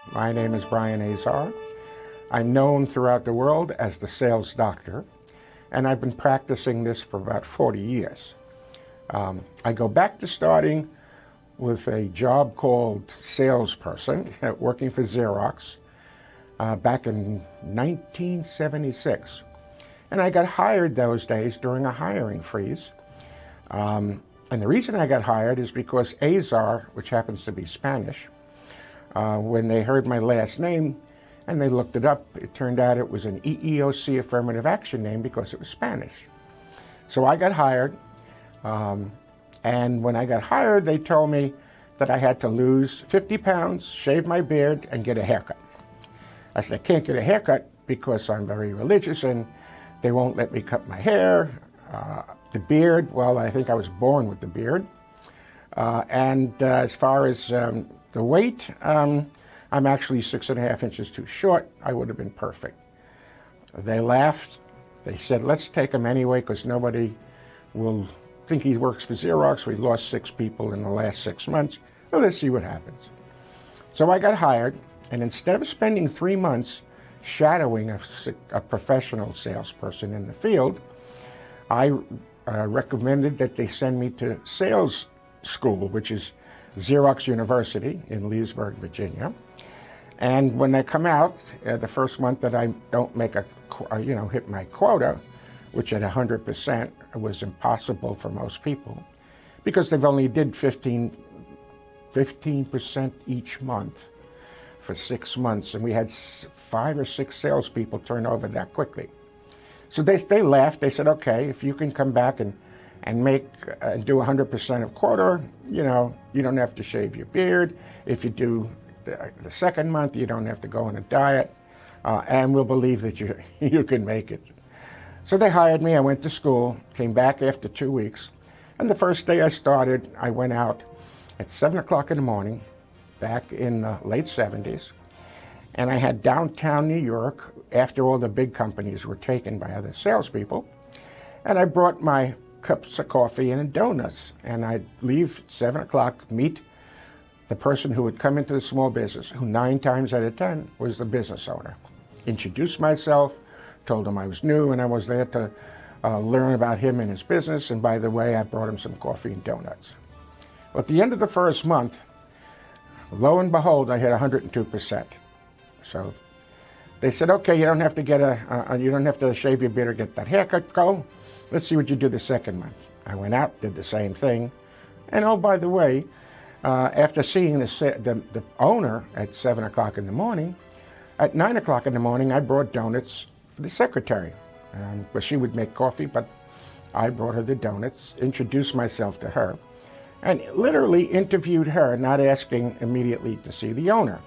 My name is Brian Azar. I'm known throughout the world as the sales doctor, and I've been practicing this for about 40 years. I go back to starting with a job called salesperson, working for Xerox back in 1976. And I got hired those days during a hiring freeze. And the reason I got hired is because Azar, which happens to be Spanish, when they heard my last name and they looked it up, it turned out it was an EEOC affirmative action name because it was Spanish. So I got hired, and when I got hired, they told me that I had to lose 50 pounds, shave my beard, and get a haircut. I said, I can't get a haircut because I'm very religious and they won't let me cut my hair. The beard, well, I think I was born with the beard. As far as the weight, I'm actually 6.5 inches too short. I would have been perfect. They laughed. They said, let's take him anyway because nobody will think he works for Xerox. We lost 6 people in the last 6 months. Well, let's see what happens. So I got hired, and instead of spending 3 months shadowing a professional salesperson in the field, I recommended that they send me to sales school, which is Xerox University in Leesburg, Virginia. And when I come out, the first month that I don't make hit my quota, which at 100% was impossible for most people, because they've only did 15% each month for 6 months, and we had 5 or 6 salespeople turn over that quickly. So they laughed. They said, okay, if you can come back and do 100% of quota, you don't have to shave your beard. If you do the second month, you don't have to go on a diet, and we'll believe that you can make it. So they hired me. I went to school, came back after 2 weeks, and the first day I started, I went out at 7 o'clock in the morning, back in the late 70s, and I had downtown New York, after all the big companies were taken by other salespeople, and I brought my cups of coffee and donuts, and I'd leave at 7 o'clock, meet the person who would come into the small business, who 9 times out of 10 was the business owner. Introduced myself, told him I was new, and I was there to learn about him and his business, and by the way, I brought him some coffee and donuts. Well, at the end of the first month, lo and behold, I hit 102%. So they said, okay, you don't have to you don't have to shave your beard or get that haircut. Go. Let's see what you do the second month. I went out, did the same thing, and oh, by the way, after seeing the owner at 7 o'clock in the morning, at 9 o'clock in the morning, I brought donuts for the secretary. But she would make coffee, but I brought her the donuts, introduced myself to her, and literally interviewed her, not asking immediately to see the owner.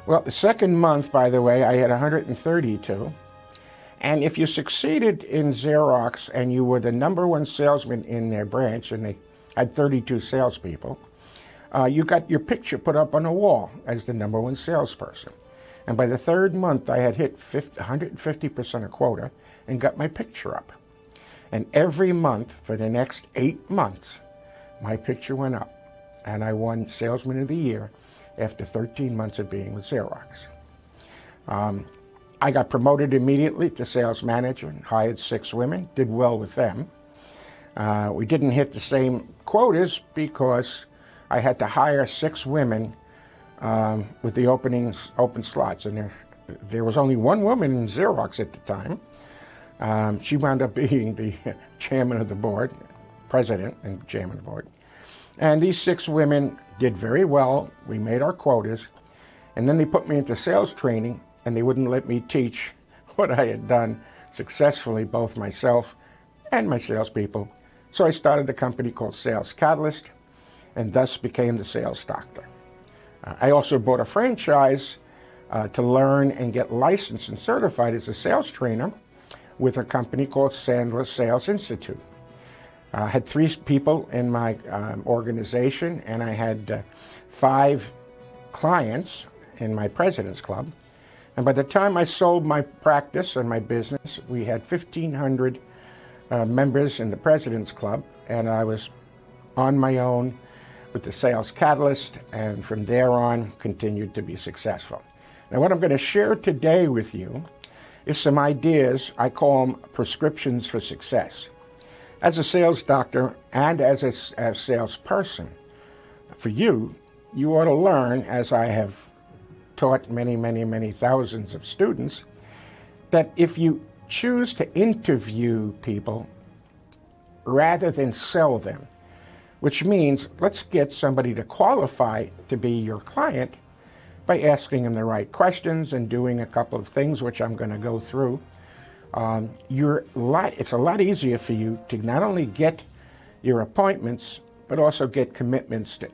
Well, the second month, by the way, I had 132. And if you succeeded in Xerox and you were the #1 salesman in their branch, and they had 32 salespeople, you got your picture put up on a wall as the #1 salesperson. And by the third month, I had hit 150% of quota and got my picture up. And every month for the next 8 months, my picture went up, and I won Salesman of the Year after 13 months of being with Xerox. I got promoted immediately to sales manager and hired 6 women, did well with them. We didn't hit the same quotas because I had to hire 6 women with the open slots, and there was only 1 woman in Xerox at the time. She wound up being the chairman of the board, president and chairman of the board. And these 6 women did very well. We made our quotas, and then they put me into sales training, and they wouldn't let me teach what I had done successfully, both myself and my salespeople. So I started a company called Sales Catalyst, and thus became the sales doctor. I also bought a franchise to learn and get licensed and certified as a sales trainer with a company called Sandler Sales Institute. I had 3 people in my organization, and I had 5 clients in my President's Club. And by the time I sold my practice and my business, we had 1,500 members in the President's Club, and I was on my own with the Sales Catalyst, and from there on continued to be successful. Now, what I'm going to share today with you is some ideas. I call them prescriptions for success. As a sales doctor and as a salesperson, for you ought to learn, as I have taught many thousands of students, that if you choose to interview people rather than sell them, which means let's get somebody to qualify to be your client by asking them the right questions and doing a couple of things, which I'm going to go through, it's a lot easier for you to not only get your appointments, but also get commitments to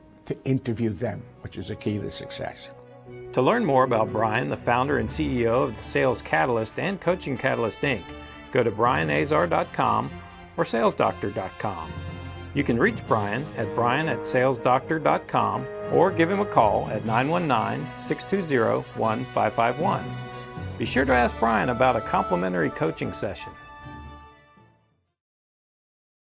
interview them, which is a key to success. To learn more about Brian, the founder and CEO of the Sales Catalyst and Coaching Catalyst, Inc., go to brianazar.com or salesdoctor.com. You can reach Brian at brian@salesdoctor.com or give him a call at 919-620-1551. Be sure to ask Brian about a complimentary coaching session.